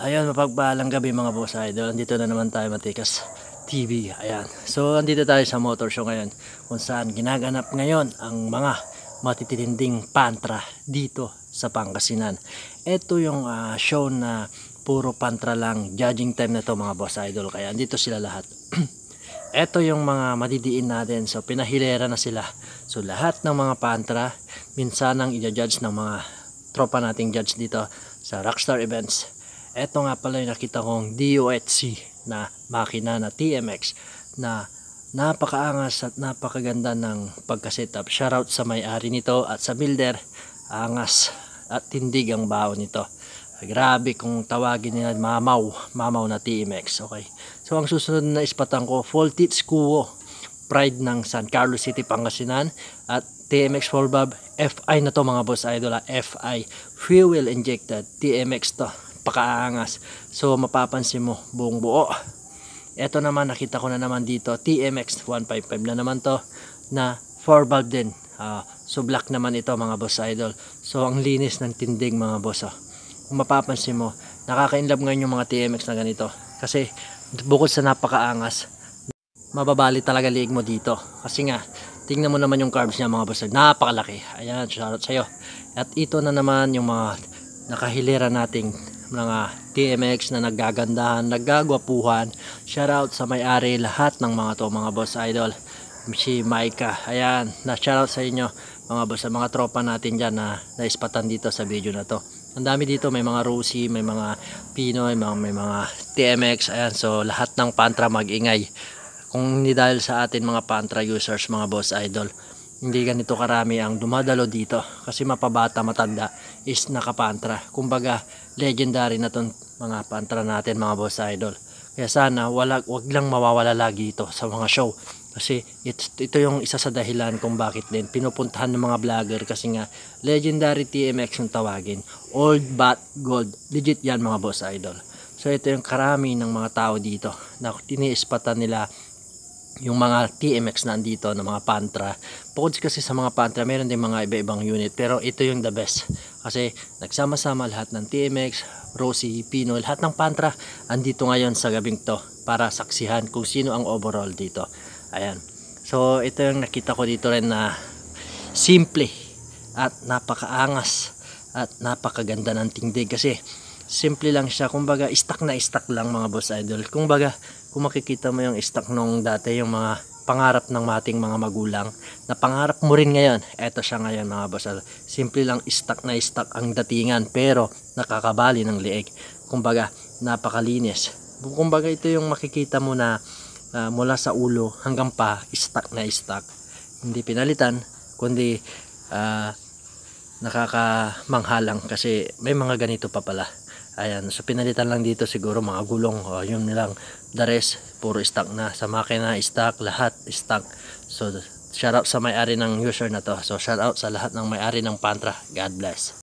Ayun, mapagpalang gabi mga boss idol. Andito na naman tayo, Matikas TV. Ayan. So, andito tayo sa motor show ngayon kung saan ginaganap ngayon ang mga matitinding pantra dito sa Pangasinan. Ito yung show na puro pantra lang. Judging time na to mga boss idol. Kaya andito sila lahat. Ito yung mga madidiin natin. So, pinahilera na sila. So, lahat ng mga pantra, minsanang i-judge ng mga tropa nating judge dito sa Rockstar Events. Ito nga pala yung nakita kong DOHC na makina na TMX na napakaangas at napakaganda ng pagka-setup. Shoutout sa may-ari nito at sa builder. Angas at tindig ang baho nito. Grabe kung tawagin nila mamaw na TMX. Okay. So ang susunod na ispatan ko, Voltage Kuo, Pride ng San Carlos City, Pangasinan, at TMX 4 FI na to mga boss idol. FI, fuel injected TMX to. Pakaangas. So mapapansin mo buong buo. Ito naman nakita ko na naman dito TMX 155 na naman to na 4 valve din. So black naman ito mga boss idol. So ang linis ng tindig mga boss. Kung mapapansin mo, nakaka-inlove ngayon yung mga TMX na ganito. Kasi bukod sa napakaangas, mababali talaga liig mo dito. Kasi nga, tingnan mo naman yung carbs niya mga boss. Napakalaki. Ayan, shoutout sa'yo. At ito na naman yung mga nakahilera nating mga TMX na nagagandahan, naggagwapuhan. Shoutout sa may-ari lahat ng mga to mga boss idol. Si Maika. Ayan, na shoutout sa inyo mga boss, mga tropa natin dyan na naispatan dito sa video na to. Ang dami dito, may mga Rosie, may mga Pinoy, may mga TMX. Ayan, so lahat ng pantra mag-ingay. Kung hindi dahil sa atin mga pantra users, mga boss idol, hindi ganito karami ang dumadalo dito. Kasi mapabata, matanda is nakapantra. Kumbaga, legendary na ton mga pantra natin mga boss idol. Kaya sana wag lang mawawala lagi ito sa mga show. Kasi ito yung isa sa dahilan kung bakit din pinupuntahan ng mga vlogger, kasi nga legendary TMX yung tawagin. Old but gold. Legit yan mga boss idol. So ito yung karami ng mga tao dito na tiniispatan nila yung mga TMX na andito na mga pantra. Bukod kasi sa mga pantra, meron din mga iba-ibang unit, pero ito yung the best kasi nagsama-sama lahat ng TMX, Rosie, Pinoy, lahat ng pantra andito ngayon sa gabing to para saksihan kung sino ang overall dito. Ayan, so ito yung nakita ko dito rin na simple at napakaangas at napakaganda ng tindig. Kasi simple lang siya, kumbaga stock na stock lang mga boss idol. Kumbaga kung makikita mo yung stock nung dati, yung mga pangarap ng mating mga magulang na pangarap mo rin ngayon, eto siya ngayon mga boss idol. Simple lang, stock na stock ang datingan, pero nakakabali ng liig. Kumbaga napakalinis. Kumbaga ito yung makikita mo na mula sa ulo hanggang pa stock na stock, hindi pinalitan, kundi nakakamanghalang kasi may mga ganito pa pala. Ayan, so pinalitan lang dito siguro mga gulong, yun nilang, the rest puro stock na. Sa makina stock, lahat stock. So shout out sa may-ari ng user na to. So shout out sa lahat ng may-ari ng pantra. God bless.